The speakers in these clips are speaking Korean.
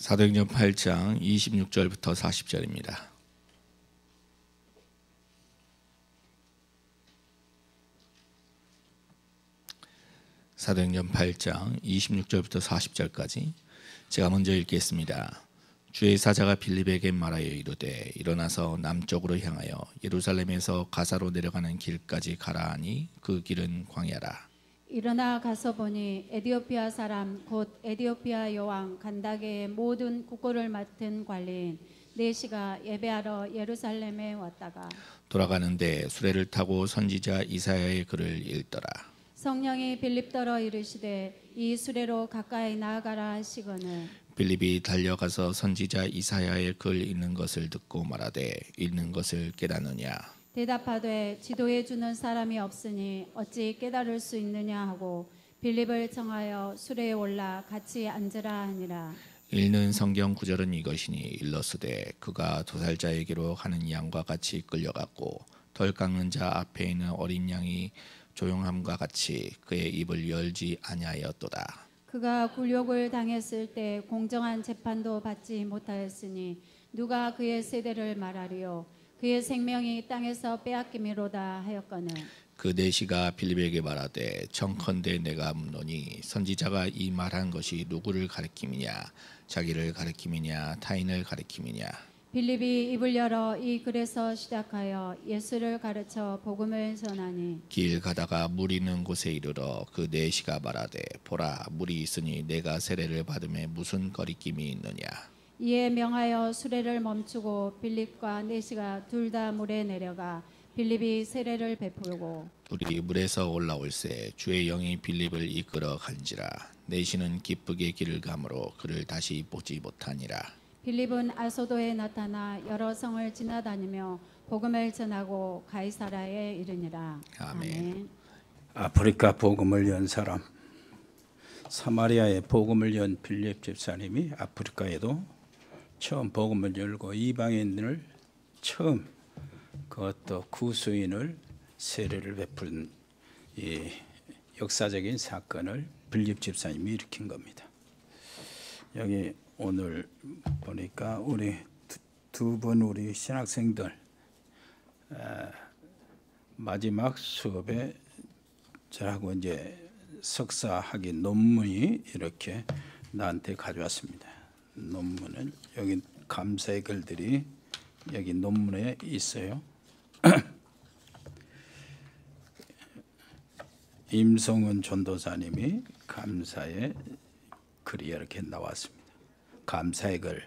사도행전 8장 26절부터 40절입니다. 사도행전 8장 26절부터 40절까지 제가 먼저 읽겠습니다. 주의 사자가 빌립에게 말하여 이르되 일어나서 남쪽으로 향하여 예루살렘에서 가사로 내려가는 길까지 가라 하니 그 길은 광야라. 일어나 가서 보니 에디오피아 사람 곧 에디오피아 여왕 간다게의 모든 국고를 맡은 관리인 네시가 예배하러 예루살렘에 왔다가 돌아가는데 수레를 타고 선지자 이사야의 글을 읽더라. 성령이 빌립더러 이르시되 이 수레로 가까이 나아가라 하시거늘 빌립이 달려가서 선지자 이사야의 글 읽는 것을 듣고 말하되 읽는 것을 깨닫느냐. 대답하되 지도해 주는 사람이 없으니 어찌 깨달을 수 있느냐 하고 빌립을 청하여 수레에 올라 같이 앉으라 하니라. 읽는 성경 구절은 이것이니 일러스되 그가 도살자에게로 하는 양과 같이 끌려갔고 덜 깎는 자 앞에 있는 어린 양이 조용함과 같이 그의 입을 열지 아니하였도다. 그가 굴욕을 당했을 때 공정한 재판도 받지 못하였으니 누가 그의 세대를 말하리요. 그의 생명이 땅에서 빼앗김이로다 하였거늘 그 네시가 빌립에게 말하되 청컨대 내가 묻노니 선지자가 이 말한 것이 누구를 가리킴이냐 자기를 가리킴이냐 타인을 가리킴이냐. 빌립이 입을 열어 이 글에서 시작하여 예수를 가르쳐 복음을 전하니 길 가다가 물 있는 곳에 이르러 그 네시가 말하되 보라 물이 있으니 내가 세례를 받음에 무슨 거리낌이 있느냐. 이에 명하여 수레를 멈추고 빌립과 네시가 둘 다 물에 내려가 빌립이 세례를 베풀고 둘이 물에서 올라올새 주의 영이 빌립을 이끌어 간지라. 네시는 기쁘게 길을 가므로 그를 다시 보지 못하니라. 빌립은 아소도에 나타나 여러 성을 지나다니며 복음을 전하고 가이사라에 이르니라. 아멘. 아프리카 복음을 연 사람, 사마리아에 복음을 연 빌립 집사님이 아프리카에도 처음 복음을 열고 이방인을 처음 그것도 구수인을 세례를 베푼 이 역사적인 사건을 빌립 집사님이 일으킨 겁니다. 여기 오늘 보니까 우리 두 분 우리 신학생들 마지막 수업에 저하고 이제 석사학위 논문이 이렇게 나한테 가져왔습니다. 논문은 여기 감사의 글들이 여기 논문에 있어요. 임성은 전도사님이 감사의 글이 이렇게 나왔습니다. 감사의 글.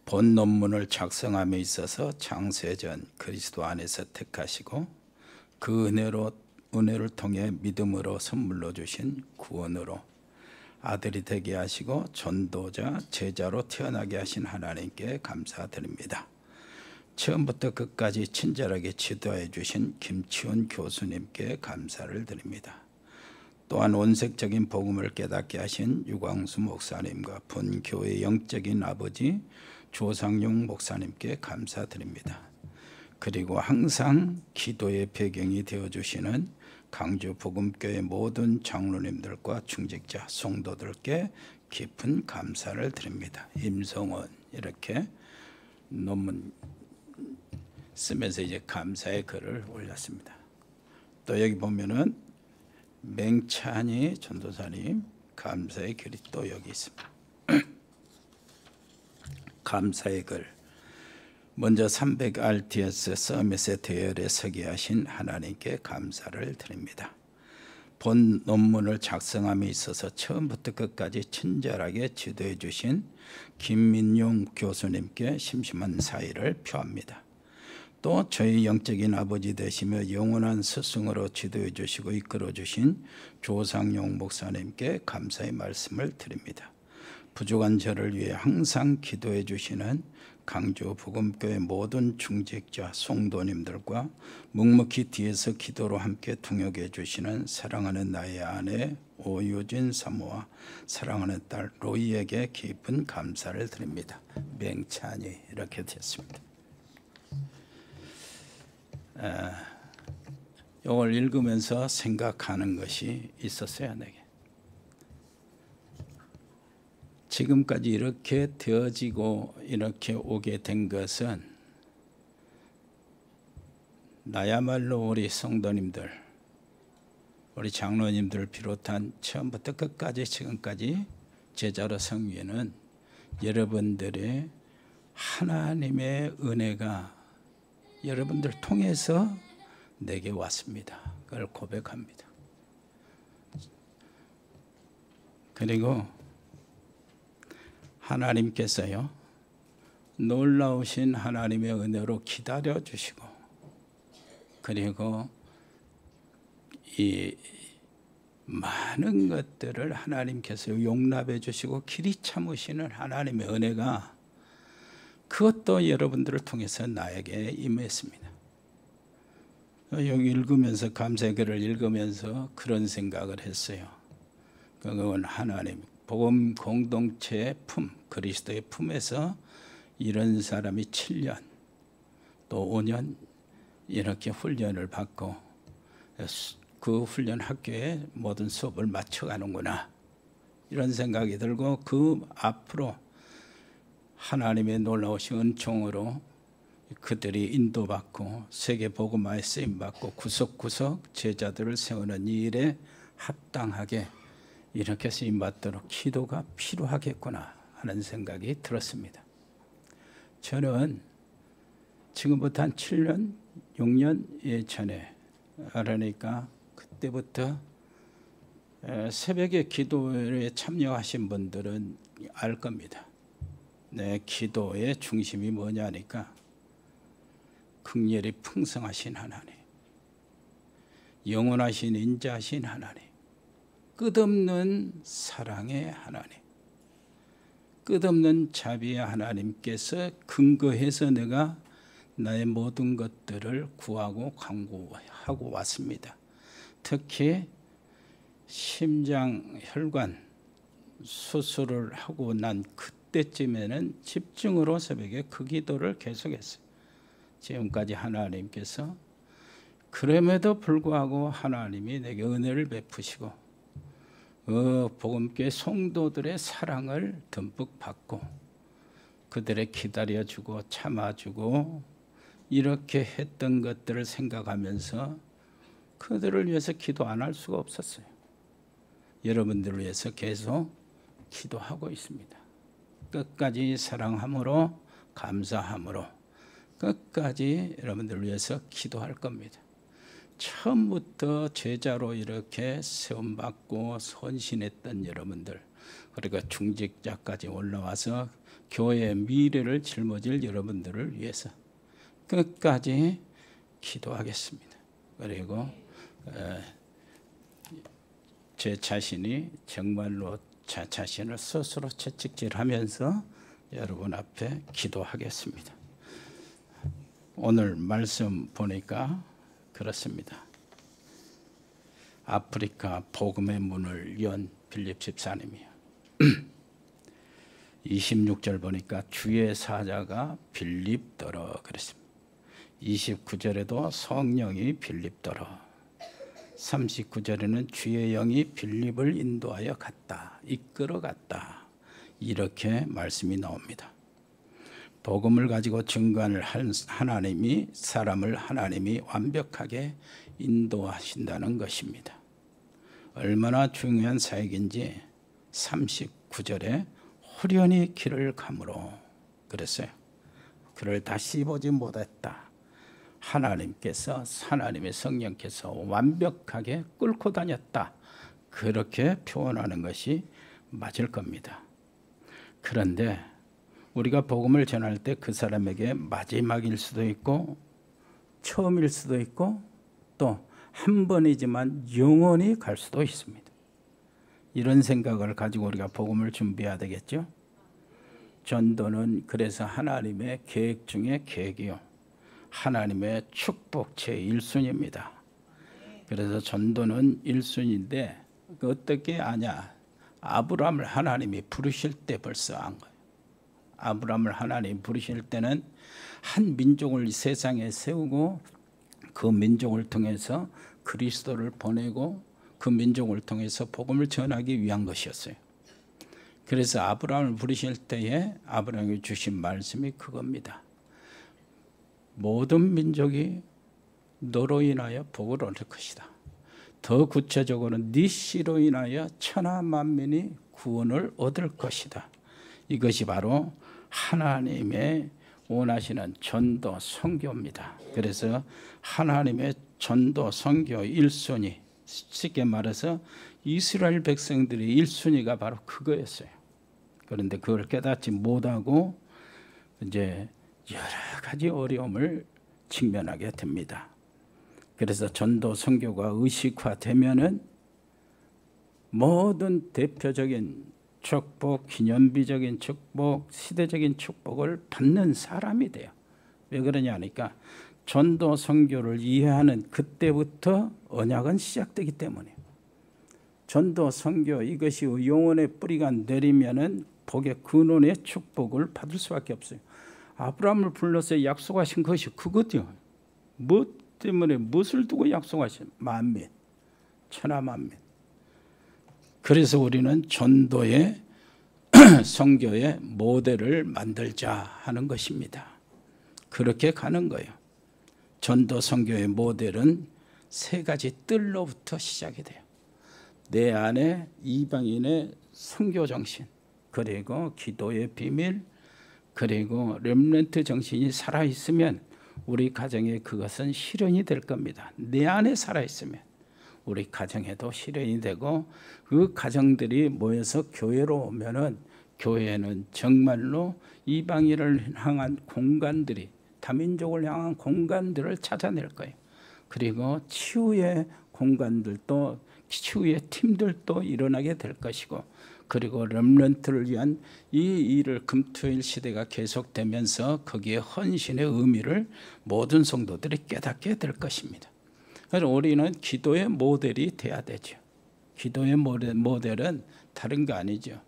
본 논문을 작성함에 있어서 창세전 그리스도 안에서 택하시고 그 은혜를 통해 믿음으로 선물로 주신 구원으로 아들이 되게 하시고 전도자 제자로 태어나게 하신 하나님께 감사드립니다. 처음부터 끝까지 친절하게 지도해 주신 김치훈 교수님께 감사를 드립니다. 또한 원색적인 복음을 깨닫게 하신 유광수 목사님과 본교의 영적인 아버지 조상용 목사님께 감사드립니다. 그리고 항상 기도의 배경이 되어주시는 강주 복음교회 모든 장로님들과 중직자 성도들께 깊은 감사를 드립니다. 임성원 이렇게 논문 쓰면서 이제 감사의 글을 올렸습니다. 또 여기 보면은 맹찬이 전도사님 감사의 글이 또 여기 있습니다. 감사의 글. 먼저 300RTS 서밋의 대열에 서게 하신 하나님께 감사를 드립니다. 본 논문을 작성함에 있어서 처음부터 끝까지 친절하게 지도해 주신 김민용 교수님께 심심한 사의를 표합니다. 또 저희 영적인 아버지 되시며 영원한 스승으로 지도해 주시고 이끌어 주신 조상용 목사님께 감사의 말씀을 드립니다. 부족한 저를 위해 항상 기도해 주시는 강주 복음교회 모든 중직자 성도님들과 묵묵히 뒤에서 기도로 함께 동역해 주시는 사랑하는 나의 아내 오유진 사모와 사랑하는 딸 로이에게 깊은 감사를 드립니다. 맹찬이 이렇게 됐습니다. 이걸 읽으면서 생각하는 것이 있었어요. 내게 지금까지 이렇게 되어지고 이렇게 오게 된 것은 나야말로 우리 성도님들, 우리 장로님들 비롯한 처음부터 끝까지 지금까지 제자로 섬기는 여러분들의 하나님의 은혜가 여러분들 통해서 내게 왔습니다. 그걸 고백합니다. 그리고 하나님께서요, 놀라우신 하나님의 은혜로 기다려 주시고, 그리고 이 많은 것들을 하나님께서 용납해 주시고 길이 참으시는 하나님의 은혜가 그것도 여러분들을 통해서 나에게 임했습니다. 여기 읽으면서 감사기를 읽으면서 그런 생각을 했어요. 그건 하나님 복음 공동체의 품, 그리스도의 품에서 이런 사람이 7년 또 5년 이렇게 훈련을 받고 그 훈련 학교에 모든 수업을 마쳐가는구나, 이런 생각이 들고, 그 앞으로 하나님의 놀라우신 은총으로 그들이 인도받고 세계 복음화에 쓰임받고 구석구석 제자들을 세우는 이 일에 합당하게 이렇게 쓰임받도록 기도가 필요하겠구나 하는 생각이 들었습니다. 저는 지금부터 한 7년, 6년 예전에, 그러니까 그때부터 새벽에 기도에 참여하신 분들은 알 겁니다. 내 기도의 중심이 뭐냐니까 긍휼이 풍성하신 하나님, 영원하신 인자하신 하나님, 끝없는 사랑의 하나님, 끝없는 자비의 하나님께서 근거해서 내가 나의 모든 것들을 구하고 간구하고 왔습니다. 특히 심장 혈관 수술을 하고 난 그때쯤에는 집중으로 새벽에 그 기도를 계속했어요. 지금까지 하나님께서, 그럼에도 불구하고 하나님이 내게 은혜를 베푸시고 복음교회 성도들의 사랑을 듬뿍 받고 그들의 기다려주고 참아주고 이렇게 했던 것들을 생각하면서 그들을 위해서 기도 안 할 수가 없었어요. 여러분들을 위해서 계속 기도하고 있습니다. 끝까지 사랑함으로, 감사함으로 끝까지 여러분들을 위해서 기도할 겁니다. 처음부터 제자로 이렇게 세움받고 헌신했던 여러분들, 그리고 중직자까지 올라와서 교회의 미래를 짊어질 여러분들을 위해서 끝까지 기도하겠습니다. 그리고 제 자신이 정말로 자신을 스스로 채찍질하면서 여러분 앞에 기도하겠습니다. 오늘 말씀 보니까 그렇습니다. 아프리카 복음의 문을 연 빌립 집사님이요. 26절 보니까 주의 사자가 빌립더러 그랬습니다. 29절에도 성령이 빌립더러, 39절에는 주의 영이 빌립을 인도하여 갔다, 이끌어 갔다, 이렇게 말씀이 나옵니다. 복음을 가지고 증거를 한 하나님이, 사람을 하나님이 완벽하게 인도하신다는 것입니다. 얼마나 중요한 사역인지 39절에 호련히 길을 가므로 그랬어요. 그를 다시 보지 못했다. 하나님께서, 하나님의 성령께서 완벽하게 끌고 다녔다, 그렇게 표현하는 것이 맞을 겁니다. 그런데 우리가 복음을 전할 때 그 사람에게 마지막일 수도 있고 처음일 수도 있고 또 한 번이지만 영원히 갈 수도 있습니다. 이런 생각을 가지고 우리가 복음을 준비해야 되겠죠. 전도는 그래서 하나님의 계획 중에 계획이요, 하나님의 축복 제1순위입니다. 그래서 전도는 1순위인데 어떻게 아냐? 아브라함을 하나님이 부르실 때 벌써 안 거예요. 아브라함을 하나님이 부르실 때는 한 민족을 세상에 세우고 그 민족을 통해서 그리스도를 보내고 그 민족을 통해서 복음을 전하기 위한 것이었어요. 그래서 아브라함을 부르실 때에 아브라함이 주신 말씀이 그겁니다. 모든 민족이 너로 인하여 복을 얻을 것이다. 더 구체적으로는 네 씨로 인하여 천하 만민이 구원을 얻을 것이다. 이것이 바로 하나님의 원하시는 전도 선교입니다. 그래서 하나님의 전도 선교 1순위, 쉽게 말해서 이스라엘 백성들의 1순위가 바로 그거였어요. 그런데 그걸 깨닫지 못하고 이제 여러 가지 어려움을 직면하게 됩니다. 그래서 전도 선교가 의식화되면은 모든 대표적인 축복, 기념비적인 축복, 시대적인 축복을 받는 사람이 돼요. 왜 그러냐 하니까 전도 선교를 이해하는 그때부터 언약은 시작되기 때문에 전도 선교 이것이 영혼의 뿌리가 내리면은 복의 근원의 축복을 받을 수밖에 없어요. 아브라함을 불러서 약속하신 것이 그거죠. 뭐 때문에 무엇을 두고 약속하신 만민, 천하 만민. 그래서 우리는 전도의 선교의 모델을 만들자 하는 것입니다. 그렇게 가는 거예요. 전도 선교의 모델은 세 가지 뜰로부터 시작이 돼요. 내 안에 이방인의 선교 정신, 그리고 기도의 비밀, 그리고 렘넌트 정신이 살아있으면 우리 가정에 그것은 실현이 될 겁니다. 내 안에 살아있으면 우리 가정에도 실현이 되고 그 가정들이 모여서 교회로 오면은 교회는 정말로 이방인을 향한 공간들이 다민족을 향한 공간들을 찾아낼 거예요. 그리고 치유의 공간들도 치유의 팀들도 일어나게 될 것이고 그리고 렘넌트를 위한 이 일을 금토일 시대가 계속되면서 거기에 헌신의 의미를 모든 성도들이 깨닫게 될 것입니다. 그래서 우리는 기도의 모델이 돼야 되죠. 기도의 모델은 다른 거 아니죠.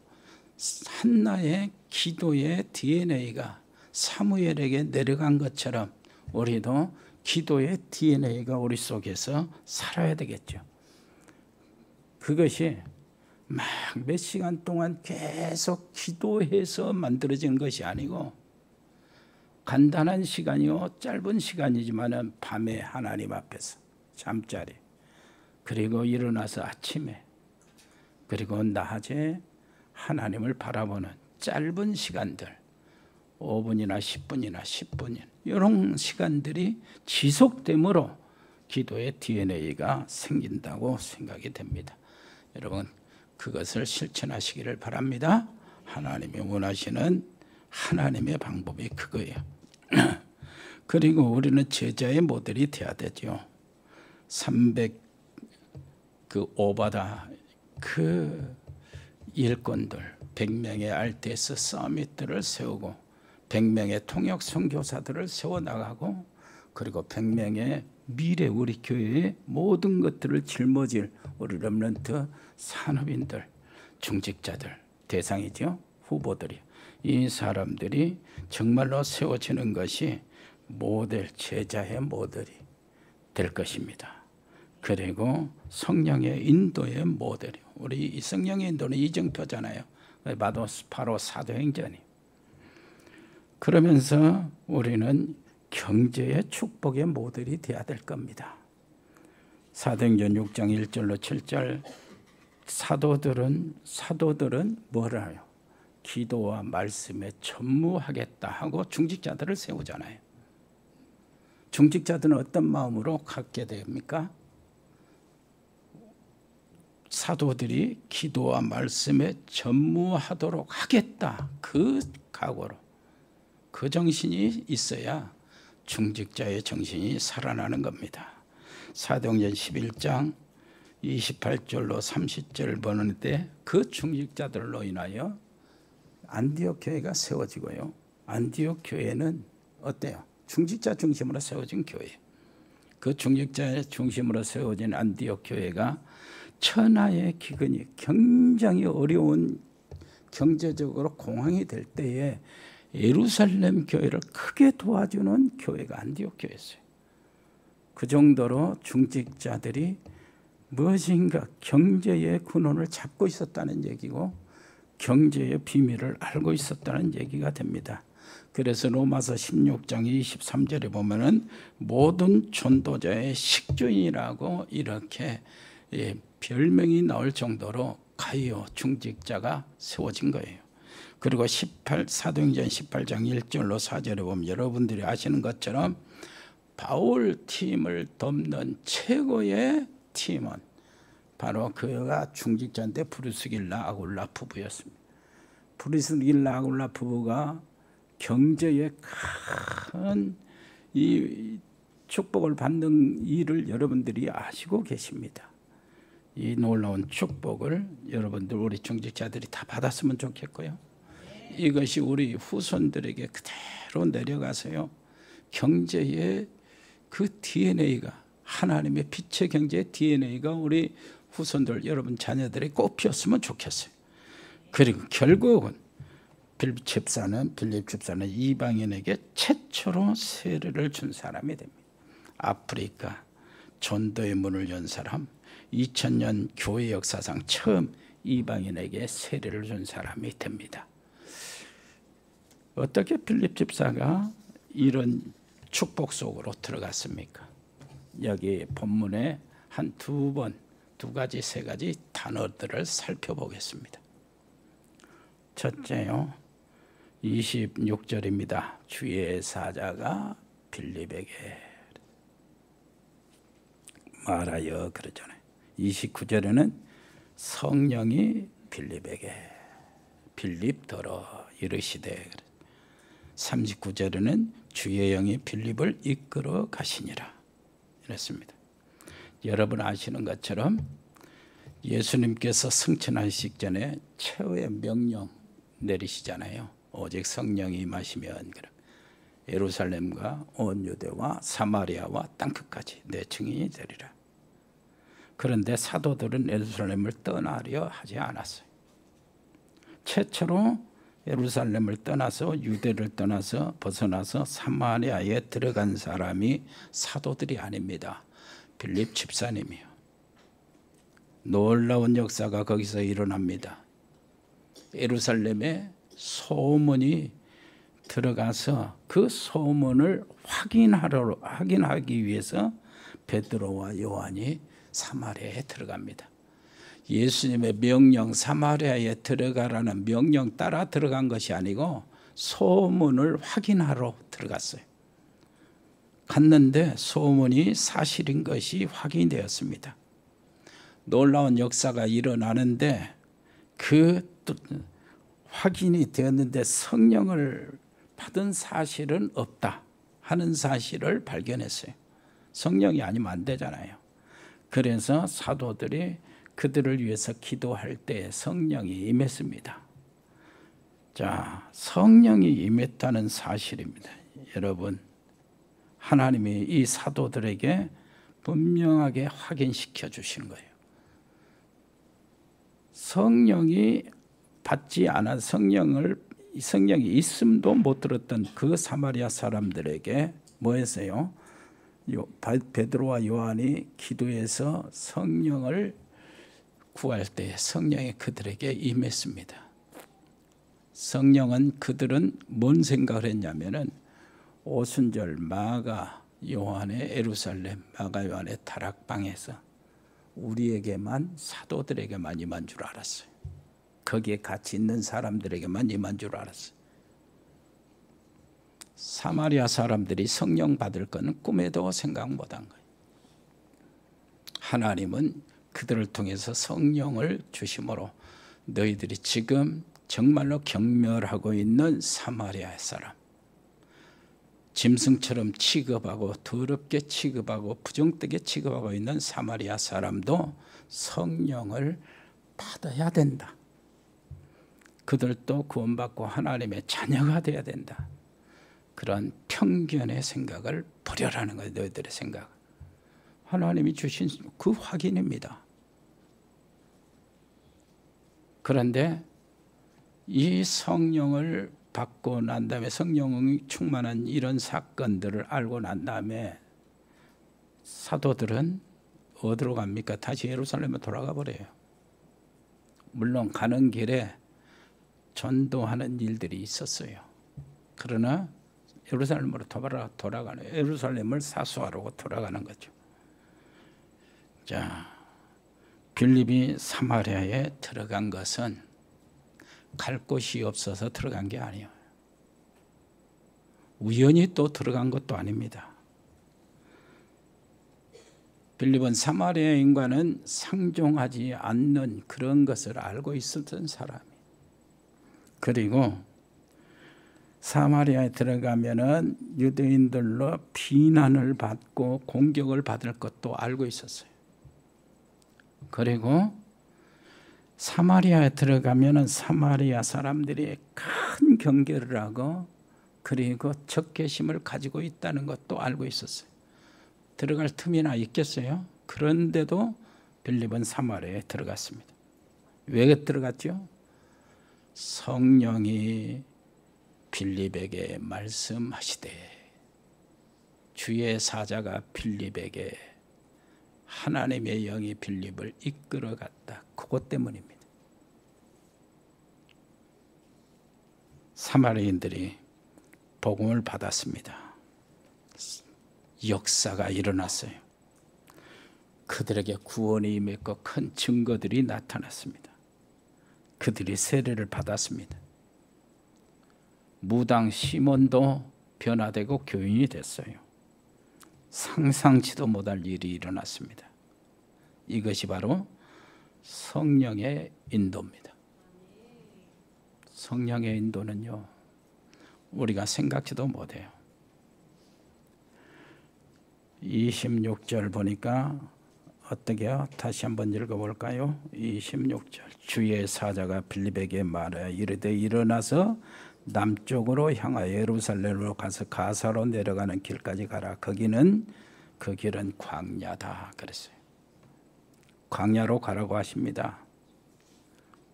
한나의 기도의 DNA가 사무엘에게 내려간 것처럼 우리도 기도의 DNA가 우리 속에서 살아야 되겠죠. 그것이 막 몇 시간 동안 계속 기도해서 만들어진 것이 아니고 간단한 시간이요 짧은 시간이지만 밤에 하나님 앞에서 잠자리 그리고 일어나서 아침에 그리고 낮에 하나님을 바라보는 짧은 시간들 5분이나 10분이나 10분이나 이런 시간들이 지속됨으로 기도의 DNA가 생긴다고 생각이 됩니다. 여러분 그것을 실천하시기를 바랍니다. 하나님이 원하시는 하나님의 방법이 그거예요. 그리고 우리는 제자의 모델이 돼야 되죠. 300 오바다 그 일꾼들 100명의 RTS 서밋들을 세우고 100명의 통역 선교사들을 세워나가고 그리고 100명의 미래 우리 교회의 모든 것들을 짊어질 우리 렘넌트 산업인들, 중직자들 대상이죠. 후보들이. 이 사람들이 정말로 세워지는 것이 모델, 제자의 모델이 될 것입니다. 그리고 성령의 인도의 모델이 우리 이 성령의 인도는 이정표잖아요. 바로 사도행전이. 그러면서 우리는 경제의 축복의 모델이 되어야 될 겁니다. 사도행전 6장 1절로 7절 사도들은 뭐를 해요? 기도와 말씀에 전무하겠다 하고 중직자들을 세우잖아요. 중직자들은 어떤 마음으로 갖게 됩니까? 사도들이 기도와 말씀에 전무하도록 하겠다. 그 각오로 그 정신이 있어야 중직자의 정신이 살아나는 겁니다. 사도행전 11장 28절로 30절을 보는 때 그 중직자들로 인하여 안디옥 교회가 세워지고요. 안디옥 교회는 어때요? 중직자 중심으로 세워진 교회. 그 중직자의 중심으로 세워진 안디옥 교회가 천하의 기근이 굉장히 어려운 경제적으로 공황이 될 때에 예루살렘 교회를 크게 도와주는 교회가 안디옥 교회였어요. 그 정도로 중직자들이 무엇인가 경제의 근원을 잡고 있었다는 얘기고 경제의 비밀을 알고 있었다는 얘기가 됩니다. 그래서 로마서 16장 23절에 보면은 모든 전도자의 식주인이라고 이렇게 별명이 나올 정도로 가이오 중직자가 세워진 거예요. 그리고 사도행전 18장 1절로 4절에 보면 여러분들이 아시는 것처럼 바울 팀을 돕는 최고의 팀은 바로 그가 중직자인데 브루스길라 아굴라 부부였습니다. 브루스길라 아굴라 부부가 경제에 큰 이 축복을 받는 일을 여러분들이 아시고 계십니다. 이 놀라운 축복을 여러분들 우리 중직자들이 다 받았으면 좋겠고요. 이것이 우리 후손들에게 그대로 내려가서요. 경제의 그 DNA가 하나님의 빛의 경제의 DNA가 우리 후손들 여러분 자녀들이 꼭 피었으면 좋겠어요. 그리고 결국은 빌립 집사는 이방인에게 최초로 세례를 준 사람이 됩니다. 아프리카 전도의 문을 연 사람, 2000년 교회 역사상 처음 이방인에게 세례를 준 사람이 됩니다. 어떻게 빌립 집사가 이런 축복 속으로 들어갔습니까? 여기 본문에 한 두 가지, 세 가지 단어들을 살펴보겠습니다. 첫째요, 26절입니다. 주의 사자가 빌립에게 말하여 그러잖아요. 29절에는 성령이 빌립에게 빌립더러 이르시되, 39절에는 주의 영이 빌립을 이끌어 가시니라 이랬습니다. 여러분 아시는 것처럼 예수님께서 승천하시기 전에 최후의 명령 내리시잖아요. 오직 성령이 임하시면 예루살렘과 온 유대와 사마리아와 땅끝까지 내 증인이 되리라. 그런데 사도들은 예루살렘을 떠나려 하지 않았어요. 최초로 예루살렘을 떠나서 유대를 떠나서 벗어나서 사마리아에 들어간 사람이 사도들이 아닙니다. 빌립 집사님이요. 놀라운 역사가 거기서 일어납니다. 예루살렘에 소문이 들어가서 그 소문을 확인하기 위해서 베드로와 요한이 사마리아에 들어갑니다. 예수님의 명령, 사마리아에 들어가라는 명령 따라 들어간 것이 아니고 소문을 확인하러 들어갔어요. 갔는데 소문이 사실인 것이 확인되었습니다. 놀라운 역사가 일어나는데 확인이 되었는데 성령을 받은 사실은 없다 하는 사실을 발견했어요. 성령이 아니면 안 되잖아요. 그래서 사도들이 그들을 위해서 기도할 때 성령이 임했습니다. 자, 성령이 임했다는 사실입니다. 여러분, 하나님이 이 사도들에게 분명하게 확인시켜 주시는 거예요. 성령이 받지 않아 성령이 있음도 못 들었던 그 사마리아 사람들에게 뭐 했어요? 베드로와 요한이 기도해서 성령을 구할 때 성령이 그들에게 임했습니다. 성령은 그들은 뭔 생각을 했냐면은 오순절 마가 요한의 예루살렘 마가 요한의 다락방에서 우리에게만 사도들에게만 임한 줄 알았어요. 거기에 같이 있는 사람들에게만 임한 줄 알았어요. 사마리아 사람들이 성령 받을 것은 꿈에도 생각 못한 거예요. 하나님은 그들을 통해서 성령을 주심으로 너희들이 지금 정말로 경멸하고 있는 사마리아 사람, 짐승처럼 취급하고 더럽게 취급하고 부정되게 취급하고 있는 사마리아 사람도 성령을 받아야 된다. 그들도 구원받고 하나님의 자녀가 되어야 된다. 그런 편견의 생각을 버려라는 거예요. 너희들의 생각. 하나님이 주신 그 확인입니다. 그런데 이 성령을 받고 난 다음에 성령이 충만한 이런 사건들을 알고 난 다음에 사도들은 어디로 갑니까? 다시 예루살렘에 돌아가 버려요. 물론 가는 길에 전도하는 일들이 있었어요. 그러나 예루살렘으로 돌아가는, 예루살렘을 사수하려고 돌아가는 거죠. 자, 빌립이 사마리아에 들어간 것은 갈 곳이 없어서 들어간 게 아니에요. 우연히 또 들어간 것도 아닙니다. 빌립은 사마리아인과는 상종하지 않는 그런 것을 알고 있었던 사람이. 그리고 사마리아에 들어가면은 유대인들로 비난을 받고 공격을 받을 것도 알고 있었어요. 그리고 사마리아에 들어가면은 사마리아 사람들이 큰 경계를 하고 그리고 적개심을 가지고 있다는 것도 알고 있었어요. 들어갈 틈이나 있겠어요? 그런데도 빌립은 사마리아에 들어갔습니다. 왜 들어갔죠? 성령이 빌립에게 말씀하시되, 주의 사자가 빌립에게 하나님의 영이 빌립을 이끌어갔다. 그것 때문입니다. 사마리아인들이 복음을 받았습니다. 역사가 일어났어요. 그들에게 구원이 임했고 큰 증거들이 나타났습니다. 그들이 세례를 받았습니다. 무당 시몬도 변화되고 교인이 됐어요. 상상치도 못할 일이 일어났습니다. 이것이 바로 성령의 인도입니다. 성령의 인도는요, 우리가 생각지도 못해요. 26절 보니까 어떻게요? 다시 한번 읽어볼까요? 26절. 주의 사자가 빌립에게 말하여 이르되 일어나서 남쪽으로 향하여 예루살렘으로 가서 가사로 내려가는 길까지 가라. 그 길은 광야다 그랬어요. 광야로 가라고 하십니다.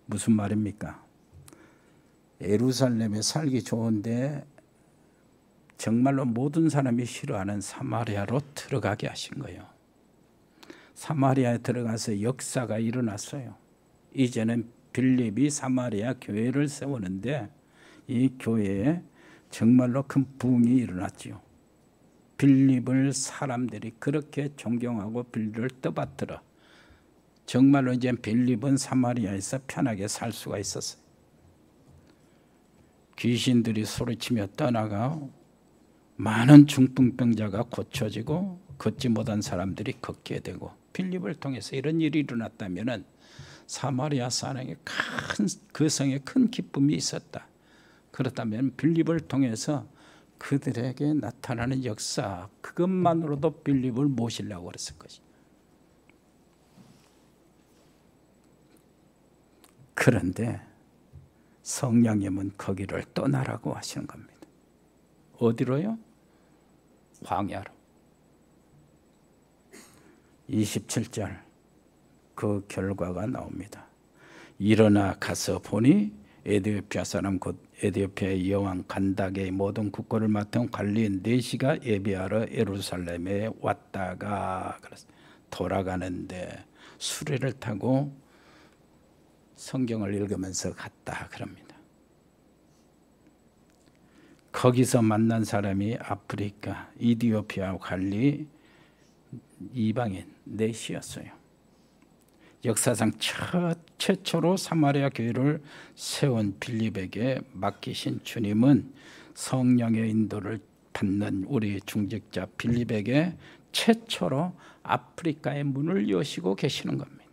무슨 말입니까? 예루살렘에 살기 좋은데 정말로 모든 사람이 싫어하는 사마리아로 들어가게 하신 거예요. 사마리아에 들어가서 역사가 일어났어요. 이제는 빌립이 사마리아 교회를 세우는데 이 교회에 정말로 큰 부흥이 일어났지요. 빌립을 사람들이 그렇게 존경하고 빌립을 떠받들어 정말로 이제 빌립은 사마리아에서 편하게 살 수가 있었어요. 귀신들이 소리치며 떠나가 많은 중풍병자가 고쳐지고 걷지 못한 사람들이 걷게 되고, 빌립을 통해서 이런 일이 일어났다면 사마리아 사람에게 그 성에 큰 기쁨이 있었다. 그렇다면 빌립을 통해서 그들에게 나타나는 역사, 그것만으로도 빌립을 모시려고 그랬을 것이죠. 그런데 성령님은 거기를 떠나라고 하시는 겁니다. 어디로요? 광야로. 27절 그 결과가 나옵니다. 일어나 가서 보니 에디오피아 사람 곧 에디오피아의 여왕 간다게의 모든 국고를 맡은 관리인 4시가 예배하러 예루살렘에 왔다가, 그래서 돌아가는데 수레를 타고 성경을 읽으면서 갔다 그럽니다. 거기서 만난 사람이 아프리카, 이디오피아 관리 이방인 4시였어요. 역사상 최초로 사마리아 교회를 세운 빌립에게 맡기신 주님은 성령의 인도를 받는 우리 중직자 빌립에게 최초로 아프리카의 문을 여시고 계시는 겁니다.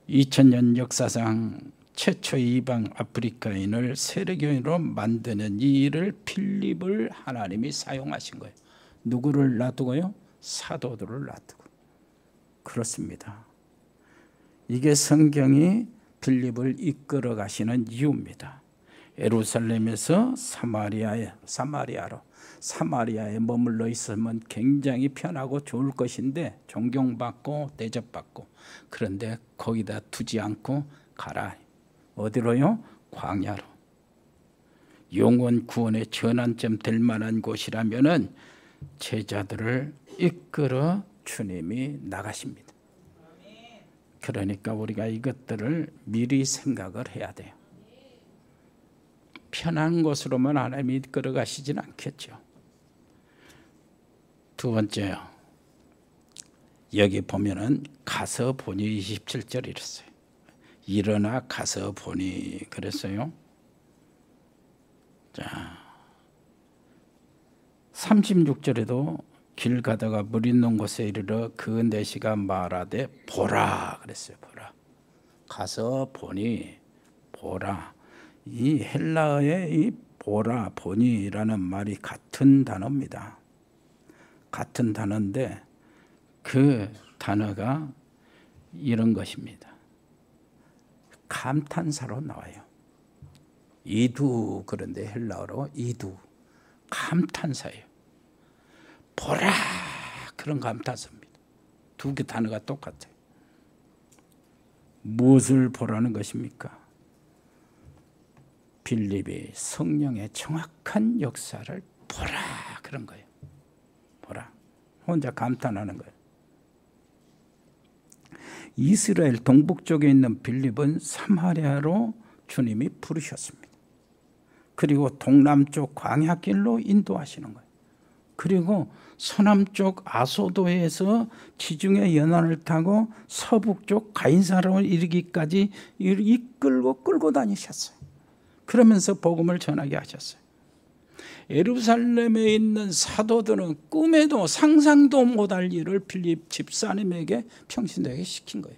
2000년 역사상 최초의 이방 아프리카인을 세례교인으로 만드는 이 일을 빌립을 하나님이 사용하신 거예요. 누구를 놔두고요? 사도들을 놔두고. 그렇습니다. 이게 성경이 빌립을 이끌어 가시는 이유입니다. 예루살렘에서 사마리아에 머물러 있으면 굉장히 편하고 좋을 것인데, 존경받고 대접받고, 그런데 거기다 두지 않고 가라. 어디로요? 광야로. 영혼 구원의 전환점 될 만한 곳이라면은 제자들을 이끌어 주님이 나가십니다. 그러니까 우리가 이것들을 미리 생각을 해야 돼요. 편한 곳으로만 하나님이 끌어가시진 않겠죠. 두 번째요. 여기 보면은 가서 보니 27절 이랬어요. 일어나 가서 보니 그랬어요. 자, 36절에도 길 가다가 물 있는 곳에 이르러 그 내시가 말하되 보라 그랬어요. 보라. 가서 보니 보라. 이 헬라어의 이 보라 보니라는 말이 같은 단어입니다. 같은 단어인데 그 단어가 이런 것입니다. 감탄사로 나와요. 이두 그런데 헬라어로 이두 감탄사예요. 보라 그런 감탄사입니다. 두 개 단어가 똑같아요. 무엇을 보라는 것입니까? 빌립이 성령의 정확한 역사를 보라 그런 거예요. 보라. 혼자 감탄하는 거예요. 이스라엘 동북쪽에 있는 빌립은 사마리아로 주님이 부르셨습니다. 그리고 동남쪽 광야길로 인도하시는 거예요. 그리고 서남쪽 아소도에서 지중해 연안을 타고 서북쪽 가인사로 이르기까지 끌고 다니셨어요. 그러면서 복음을 전하게 하셨어요. 예루살렘에 있는 사도들은 꿈에도 상상도 못할 일을 빌립 집사님에게 평신도에게 시킨 거예요.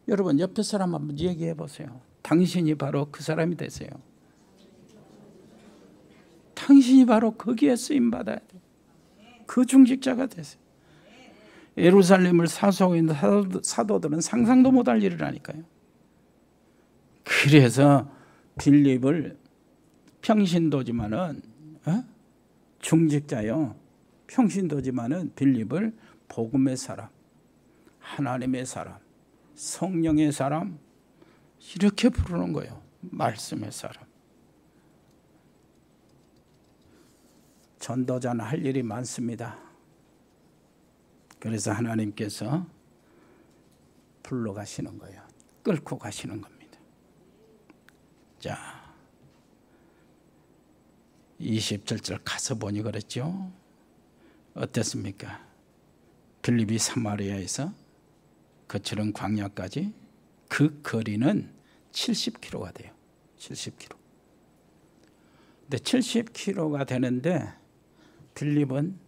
여러분 옆에 사람 한번 얘기해 보세요. 당신이 바로 그 사람이 되세요. 당신이 바로 거기에 쓰임받아야 돼요. 그 중직자가 되세요. 예루살렘을 사수하고 있는 사도들은 상상도 못할 일을 하니까요. 그래서 빌립을 평신도지만은 중직자요. 평신도지만은 빌립을 복음의 사람, 하나님의 사람, 성령의 사람 이렇게 부르는 거예요. 말씀의 사람. 전도자는 할 일이 많습니다. 그래서 하나님께서 불러가시는 거예요. 끌고 가시는 겁니다. 자, 27절 가서 보니 그랬죠. 어땠습니까? 빌립이 사마리아에서 거칠은 광야까지 그 거리는 70km가 돼요. 70km. 근데 70km가 되는데 빌립은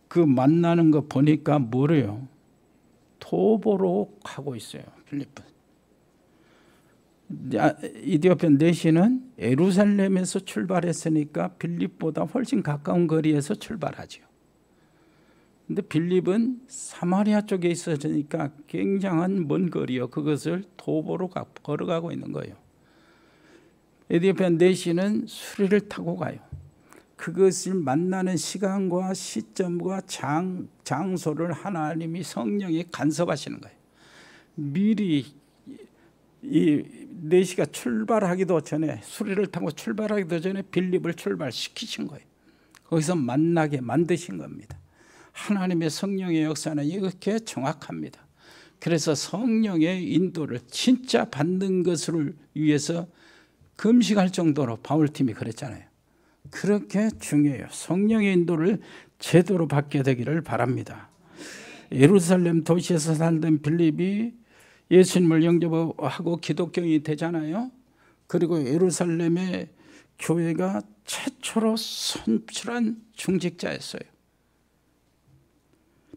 그 만나는 거 보니까 뭐래요? 도보로 가고 있어요. 빌립은. 이디오피아 내시는 예루살렘에서 출발했으니까 빌립보다 훨씬 가까운 거리에서 출발하죠. 근데 빌립은 사마리아 쪽에 있으니까 굉장한 먼 거리요. 그것을 도보로 걸어가고 있는 거예요. 에디오피아 내시는 수리를 타고 가요. 그것을 만나는 시간과 시점과 장소를 하나님이 성령이 간섭하시는 거예요. 미리 이 내시가 출발하기도 전에 수리를 타고 출발하기도 전에 빌립을 출발시키신 거예요. 거기서 만나게 만드신 겁니다. 하나님의 성령의 역사는 이렇게 정확합니다. 그래서 성령의 인도를 진짜 받는 것을 위해서 금식할 정도로 바울팀이 그랬잖아요. 그렇게 중요해요. 성령의 인도를 제대로 받게 되기를 바랍니다. 예루살렘 도시에서 살던 빌립이 예수님을 영접하고 기독교인이 되잖아요. 그리고 예루살렘의 교회가 최초로 선출한 중직자였어요.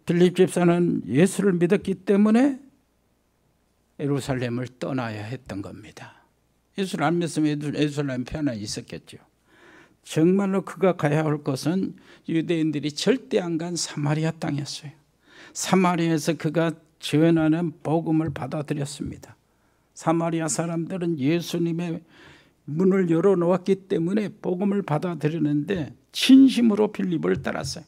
빌립 집사는 예수를 믿었기 때문에 예루살렘을 떠나야 했던 겁니다. 예수를 안 믿으면 예루살렘 편안히 있었겠죠. 정말로 그가 가야 할 것은 유대인들이 절대 안 간 사마리아 땅이었어요. 사마리아에서 그가 전하는 복음을 받아들였습니다. 사마리아 사람들은 예수님의 문을 열어놓았기 때문에 복음을 받아들이는데 진심으로 빌립을 따랐어요.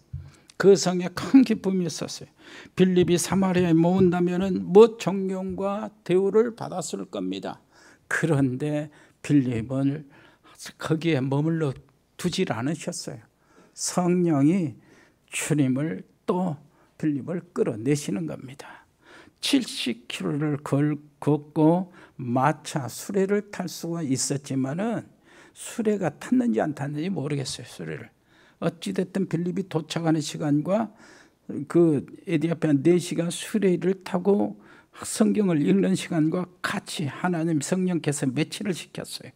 그 성에 큰 기쁨이 있었어요. 빌립이 사마리아에 모은다면 뭐 존경과 대우를 받았을 겁니다. 그런데 빌립은 거기에 머물러 두질 않으셨어요. 성령이 주님을 또 빌립을 끌어내시는 겁니다. 70km를 걷고 마차 수레를 탈 수가 있었지만은 수레가 탔는지 안 탔는지 모르겠어요. 수레를. 어찌됐든 빌립이 도착하는 시간과 그 에디오피아 4시간 수레를 타고 성경을 읽는 시간과 같이 하나님 성령께서 매치를 시켰어요.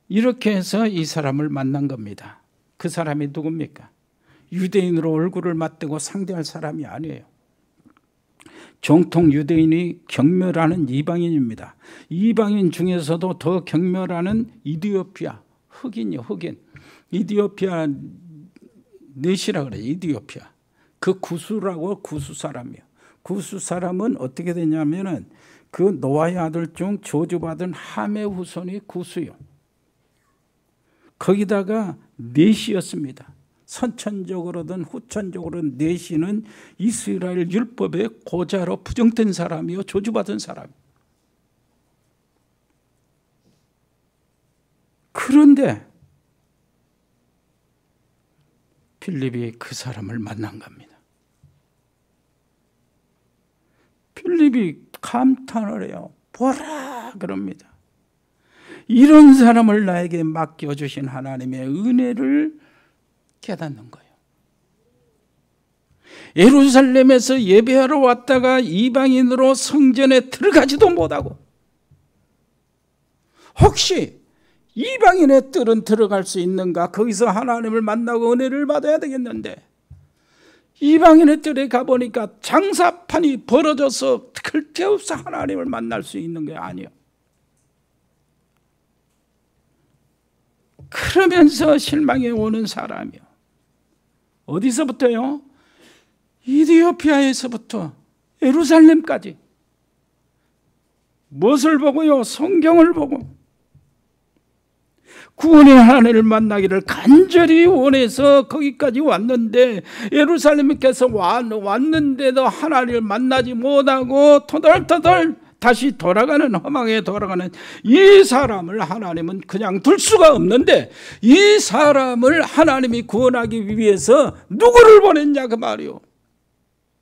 이렇게 해서 이 사람을 만난 겁니다. 그 사람이 누굽니까? 유대인으로 얼굴을 맞대고 상대할 사람이 아니에요. 정통 유대인이 경멸하는 이방인입니다. 이방인 중에서도 더 경멸하는 이디오피아, 흑인이요, 흑인. 이디오피아 넷이라 그래요. 이디오피아. 그 구수라고 구수 사람이요. 구수 사람은 어떻게 되냐면은 그 노아의 아들 중 저주받은 함의 후손이 구수요. 거기다가 넷이었습니다. 선천적으로든 후천적으로든 넷이는 이스라엘 율법의 고자로 부정된 사람이요, 저주받은 사람. 그런데 빌립이 그 사람을 만난 겁니다. 빌립이 감탄을 해요. 보라 그럽니다. 이런 사람을 나에게 맡겨주신 하나님의 은혜를 깨닫는 거예요. 예루살렘에서 예배하러 왔다가 이방인으로 성전에 들어가지도 못하고, 혹시 이방인의 뜰은 들어갈 수 있는가? 거기서 하나님을 만나고 은혜를 받아야 되겠는데, 이방인의 뜰에 가보니까 장사판이 벌어져서 그때없어 하나님을 만날 수 있는 게 아니에요. 그러면서 실망해 오는 사람이요. 어디서부터요? 이디오피아에서부터 예루살렘까지. 무엇을 보고요? 성경을 보고 구원의 하나님을 만나기를 간절히 원해서 거기까지 왔는데, 예루살렘께서 왔는데도 하나님을 만나지 못하고 터덜터덜 다시 돌아가는, 허망에 돌아가는 이 사람을 하나님은 그냥 둘 수가 없는데, 이 사람을 하나님이 구원하기 위해서 누구를 보냈냐 그 말이요.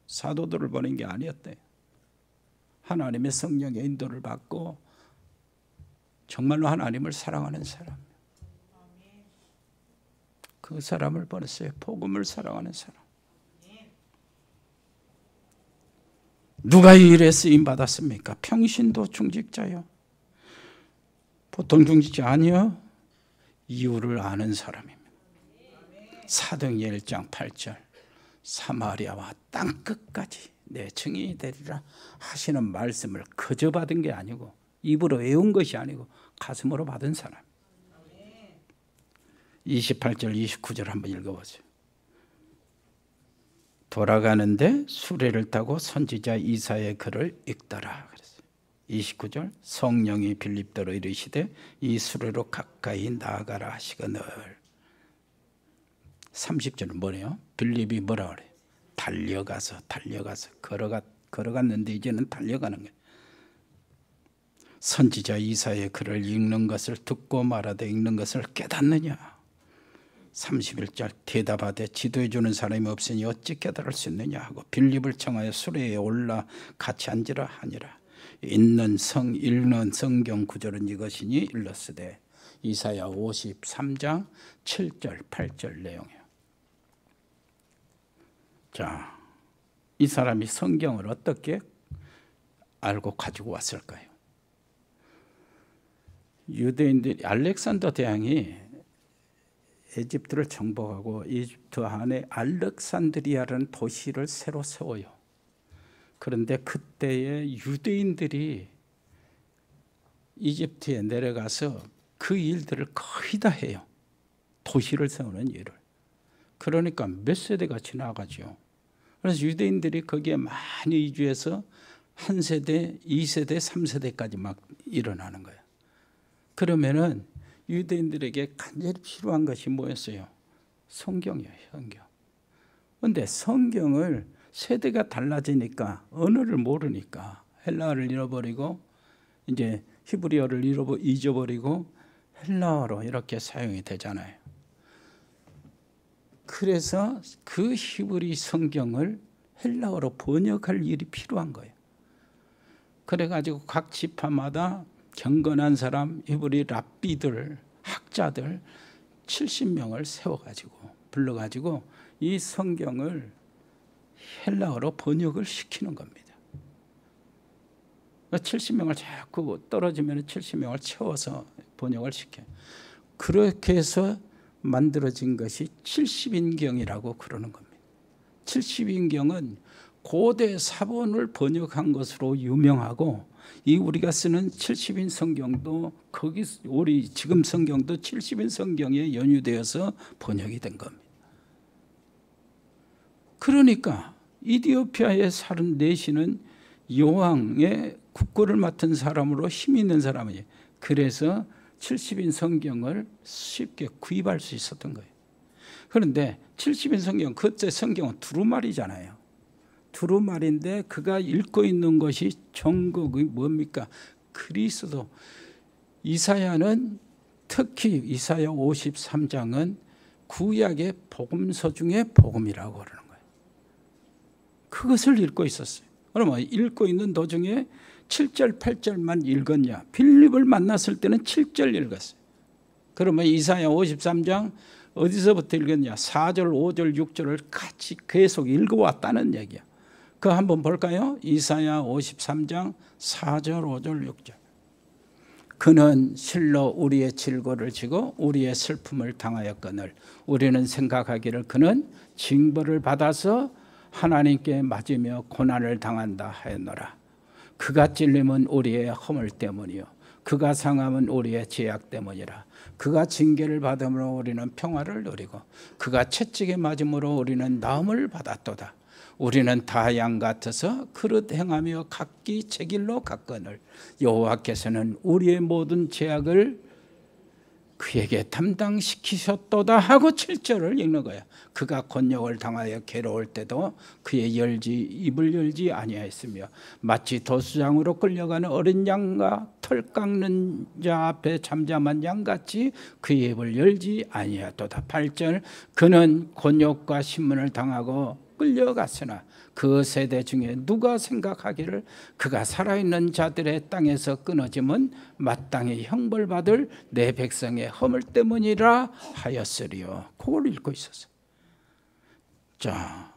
사도들을 보낸 게 아니었대요. 하나님의 성령의 인도를 받고 정말로 하나님을 사랑하는 사람, 그 사람을 보냈어요. 복음을 사랑하는 사람. 누가 이 일에 쓰임 받았습니까? 평신도 중직자요. 보통 중직자 아니요. 이유를 아는 사람입니다. 사도행전 1장 8절 사마리아와 땅끝까지 내 증인이 되리라 하시는 말씀을 거저 받은 게 아니고, 입으로 외운 것이 아니고 가슴으로 받은 사람. 28절 29절 한번 읽어보세요. 돌아가는데 수레를 타고 선지자 이사야의 글을 읽더라 그랬어요. 29절 성령이 빌립더러 이르시되 이 수레로 가까이 나아가라 하시거늘. 30절은 뭐래요? 빌립이 뭐라 그래요? 달려가서 걸어갔는데 이제는 달려가는 거예요. 선지자 이사야의 글을 읽는 것을 듣고 말하되 읽는 것을 깨닫느냐. 31절 대답하되 지도해 주는 사람이 없으니 어찌 깨달을 수 있느냐 하고 빌립을 청하여 수레에 올라 같이 앉으라 하니라. 읽는 성경 구절은 이것이니 일렀으되. 이사야 53장 7절 8절 내용이에요. 자, 이 사람이 성경을 어떻게 알고 가지고 왔을까요? 유대인들이, 알렉산더 대왕이 에집트를 정복하고 이집트 안에 알렉산드리아라는 도시를 새로 세워요. 그런데 그때의 유대인들이 이집트에 내려가서 그 일들을 거의 다 해요. 도시를 세우는 일을. 그러니까 몇 세대가 지나가죠. 그래서 유대인들이 거기에 많이 이주해서 한 세대, 2세대, 3세대까지 막 일어나는 거예요. 그러면은 유대인들에게 간절히 필요한 것이 뭐였어요? 성경이에요, 성경. 그런데 성경을 세대가 달라지니까, 언어를 모르니까 헬라어를 잃어버리고 이제 히브리어를 잊어버리고 헬라어로 이렇게 사용이 되잖아요. 그래서 그 히브리 성경을 헬라어로 번역할 일이 필요한 거예요. 그래가지고 각 지파마다 경건한 사람, 히브리 랍비들, 학자들 70명을 세워가지고 불러가지고 이 성경을 헬라어로 번역을 시키는 겁니다. 70명을 자꾸 떨어지면 70명을 채워서 번역을 시켜요. 그렇게 해서 만들어진 것이 70인경이라고 그러는 겁니다. 70인경은 고대 사본을 번역한 것으로 유명하고, 이 우리가 쓰는 70인 성경도 거기 우리 지금 성경도 70인 성경에 연유되어서 번역이 된 겁니다. 그러니까 이디오피아에 사는 내시는 여왕의 국고를 맡은 사람으로 힘 있는 사람이에요. 그래서 70인 성경을 쉽게 구입할 수 있었던 거예요. 그런데 70인 성경, 그때 성경은 두루마리잖아요. 두루마리인데 그가 읽고 있는 것이 전곡이 뭡니까? 그리스도. 이사야는 특히 이사야 53장은 구약의 복음서 중에 복음이라고 그러는 거예요. 그것을 읽고 있었어요. 그러면 읽고 있는 도중에 7절, 8절만 읽었냐? 빌립을 만났을 때는 7절 읽었어요. 그러면 이사야 53장 어디서부터 읽었냐? 4절, 5절, 6절을 같이 계속 읽어왔다는 얘기야. 그거 한번 볼까요? 이사야 53장 4절, 5절, 6절. 그는 실로 우리의 질고를 지고 우리의 슬픔을 당하였거늘 우리는 생각하기를 그는 징벌을 받아서 하나님께 맞으며 고난을 당한다 하였노라. 그가 찔림은 우리의 허물 때문이요 그가 상함은 우리의 죄악 때문이라. 그가 징계를 받음으로 우리는 평화를 누리고 그가 채찍에 맞음으로 우리는 나음을 받았도다. 우리는 다 양 같아서 그릇 행하며 각기 제 길로 갔거늘 여호와께서는 우리의 모든 죄악을 그에게 담당시키셨도다 하고 7절을 읽는 거야. 그가 곤욕을 당하여 괴로울 때도 그의 입을 열지 아니하였으며 마치 도수장으로 끌려가는 어린 양과 털 깎는 자 앞에 잠잠한 양같이 그의 입을 열지 아니하였도다. 8절 그는 곤욕과 신문을 당하고 끌려갔으나 그 세대 중에 누가 생각하기를 그가 살아있는 자들의 땅에서 끊어짐은 마땅히 형벌받을 내 백성의 허물 때문이라 하였으리요. 그걸 읽고 있었어요. 자,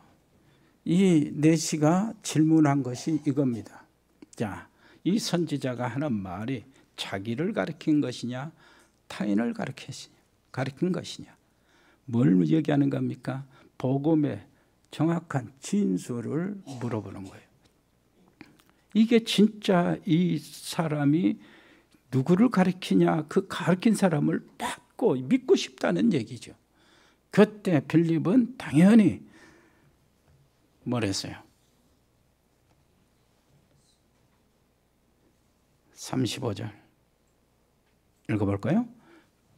이 내시가 질문한 것이 이겁니다. 자, 이 선지자가 하는 말이 자기를 가리킨 것이냐 타인을 가리킨 것이냐, 뭘 얘기하는 겁니까? 복음의 정확한 진술을 물어보는 거예요. 이게 진짜 이 사람이 누구를 가리키냐, 그 가리킨 사람을 믿고 싶다는 얘기죠. 그때 빌립은 당연히 뭐랬어요? 35절 읽어볼까요?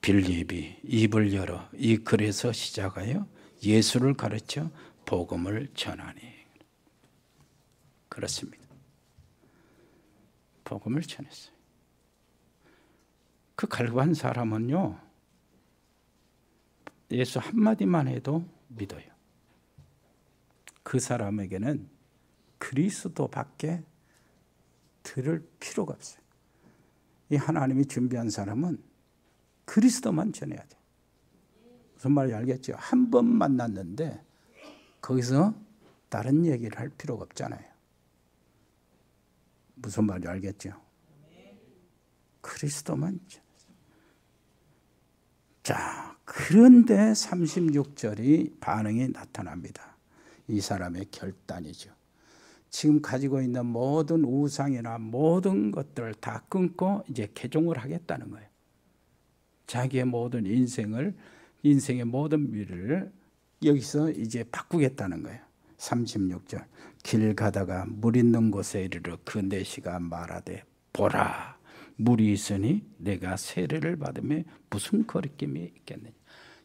빌립이 입을 열어 이 글에서 시작하여 예수를 가르쳐 복음을 전하니. 그렇습니다. 복음을 전했어요. 그 갈구한 사람은요, 예수 한마디만 해도 믿어요. 그 사람에게는 그리스도밖에 들을 필요가 없어요. 이 하나님이 준비한 사람은 그리스도만 전해야 돼요. 무슨 말인지 알겠죠? 한 번 만났는데 거기서 다른 얘기를 할 필요가 없잖아요. 무슨 말인지 알겠죠? 그리스도만. 자, 그런데 36절이 반응이 나타납니다. 이 사람의 결단이죠. 지금 가지고 있는 모든 우상이나 모든 것들을 다 끊고 이제 개종을 하겠다는 거예요. 자기의 모든 인생의 모든 미래를 여기서 이제 바꾸겠다는 거예요. 36절 길 가다가 물 있는 곳에 이르러 그 내시가 말하되 보라 물이 있으니 내가 세례를 받으며 무슨 거리낌이 있겠느냐.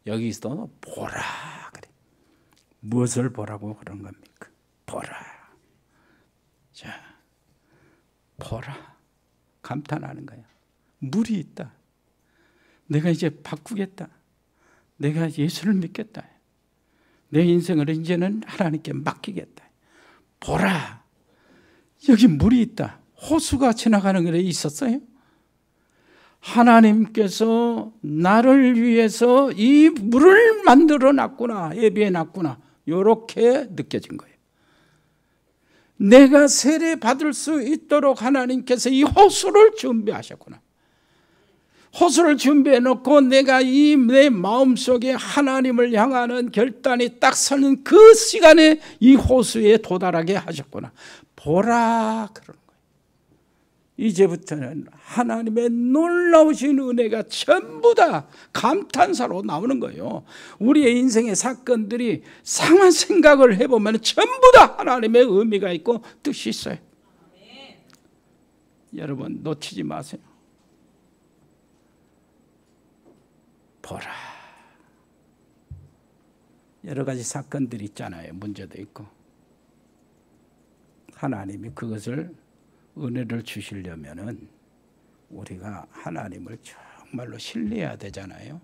여기서 보라 그래. 무엇을 보라고 그런 겁니까? 보라. 자, 보라. 감탄하는 거야. 물이 있다. 내가 이제 바꾸겠다. 내가 예수를 믿겠다. 내 인생을 이제는 하나님께 맡기겠다. 보라, 여기 물이 있다. 호수가 지나가는 길에 있었어요. 하나님께서 나를 위해서 이 물을 만들어 놨구나, 예비해 놨구나, 이렇게 느껴진 거예요. 내가 세례 받을 수 있도록 하나님께서 이 호수를 준비하셨구나. 호수를 준비해 놓고 내가 이 내 마음속에 하나님을 향하는 결단이 딱 서는 그 시간에 이 호수에 도달하게 하셨구나. 보라, 그러는 거예요. 이제부터는 하나님의 놀라우신 은혜가 전부 다 감탄사로 나오는 거예요. 우리의 인생의 사건들이 상한 생각을 해보면 전부 다 하나님의 의미가 있고 뜻이 있어요. 여러분 놓치지 마세요. 보라. 여러 가지 사건들이 있잖아요. 문제도 있고. 하나님이 그것을 은혜를 주시려면은 우리가 하나님을 정말로 신뢰해야 되잖아요.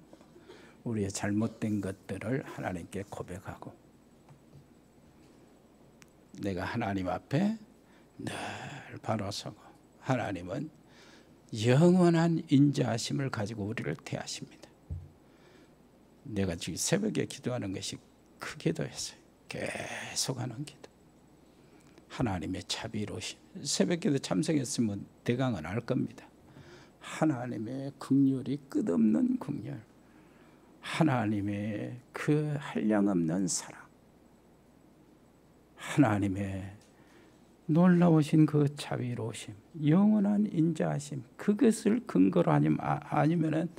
우리의 잘못된 것들을 하나님께 고백하고, 내가 하나님 앞에 늘 바로 서고, 하나님은 영원한 인자하심을 가지고 우리를 대하십니다. 내가 지금 새벽에 기도하는 것이 그 기도였어요. 계속 하는 기도. 하나님의 자비로우심. 새벽기도 참석했으면 대강은 알 겁니다. 하나님의 긍휼이 끝없는 긍휼, 하나님의 그 한량없는 사랑, 하나님의 놀라우신 그 자비로우심, 영원한 인자하심, 그것을 근거로 아니면은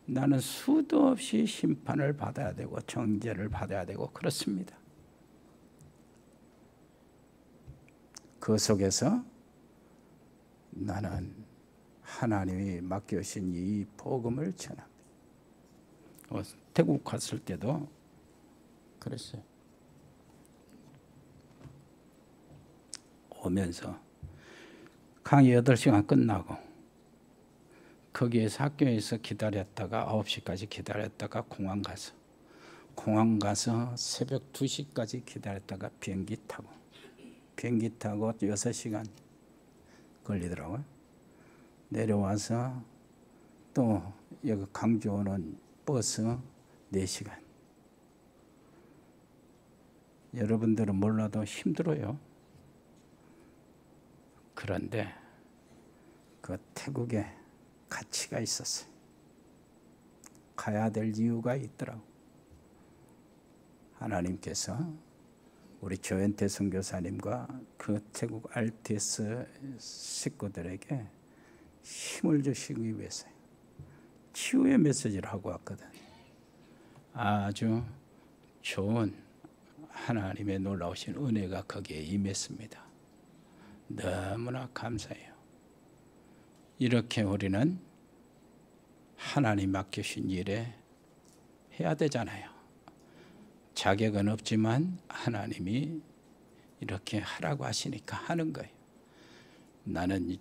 나는 수도 없이 심판을 받아야 되고 정죄를 받아야 되고 그렇습니다. 그 속에서 나는 하나님이 맡겨주신 이 복음을 전합니다. 태국 갔을 때도 그랬어요. 오면서 강의 8시간 끝나고 거기에서 학교에서 기다렸다가 9시까지 기다렸다가 공항 가서 새벽 2시까지 기다렸다가 비행기 타고 6시간 걸리더라고요. 내려와서 또 여기 강주 오는 버스 4시간. 여러분들은 몰라도 힘들어요. 그런데 그 태국에 가치가 있었어요. 가야 될 이유가 있더라고. 하나님께서 우리 조현태 선교사님과 그 태국 RTS 식구들에게 힘을 주시기 위해서요. 치유의 메시지를 하고 왔거든. 아주 좋은 하나님의 놀라우신 은혜가 거기에 임했습니다. 너무나 감사해요. 이렇게 우리는 하나님 맡기신 일에 해야 되잖아요. 자격은 없지만 하나님이 이렇게 하라고 하시니까 하는 거예요. 나는 이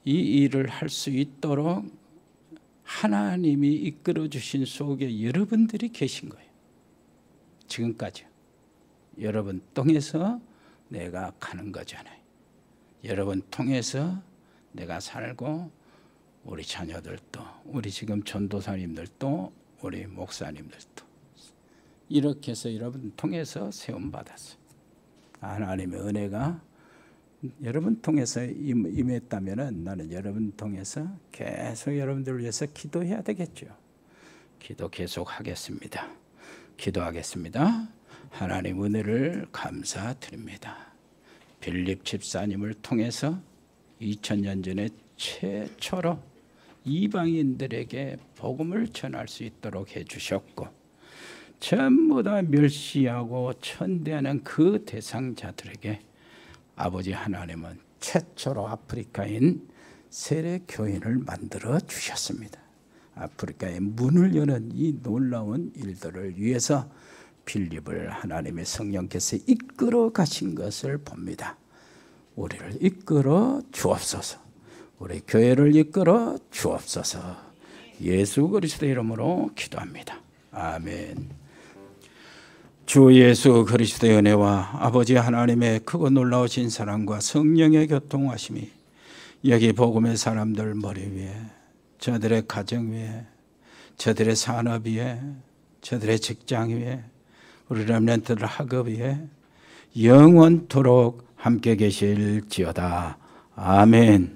일을 할 수 있도록 하나님이 이끌어 주신 속에 여러분들이 계신 거예요. 지금까지 여러분 통해서 내가 가는 거잖아요. 여러분 통해서 내가 살고 우리 자녀들도, 우리 지금 전도사님들도, 우리 목사님들도 이렇게 해서 여러분 통해서 세움 받았어요. 하나님의 은혜가 여러분 통해서 임했다면은 나는 여러분 통해서 계속 여러분들을 위해서 기도해야 되겠죠. 기도 계속 하겠습니다. 기도하겠습니다. 하나님 은혜를 감사드립니다. 빌립 집사님을 통해서 2000년 전에 최초로 이방인들에게 복음을 전할 수 있도록 해주셨고, 전부 다 멸시하고 천대하는 그 대상자들에게 아버지 하나님은 최초로 아프리카인 세례교인을 만들어 주셨습니다. 아프리카의 문을 여는 이 놀라운 일들을 위해서 빌립을 하나님의 성령께서 이끌어 가신 것을 봅니다. 우리를 이끌어 주옵소서. 우리 교회를 이끌어 주옵소서. 예수 그리스도 이름으로 기도합니다. 아멘. 주 예수 그리스도의 은혜와 아버지 하나님의 크고 놀라우신 사랑과 성령의 교통하심이 여기 복음의 사람들 머리 위에, 저들의 가정 위에, 저들의 산업 위에, 저들의 직장 위에, 우리 렘넌트들 학업 위에 영원토록 함께 계실지어다. 아멘.